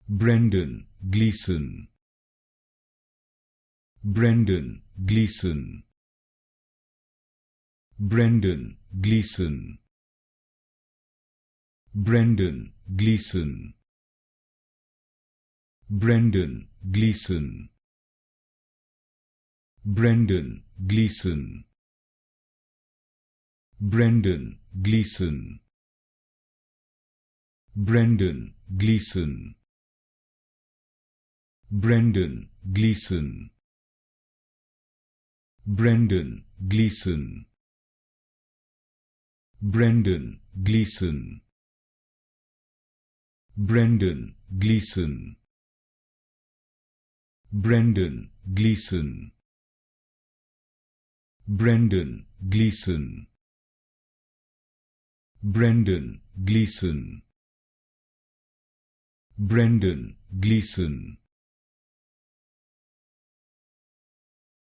Brendan, Gleeson. Brendan, Gleeson. Brendan, Gleeson. Brendan, Gleeson. Brendan, Gleeson. Brendan, Gleeson. Brendan, Gleeson. Brendan, Gleeson. Brendan, Gleeson. Brendan, Gleeson. Brendan, Gleeson. Brendan, Gleeson. Brendan, Gleeson. Brendan, Gleeson. Brendan, Gleeson. Brendan, Gleeson.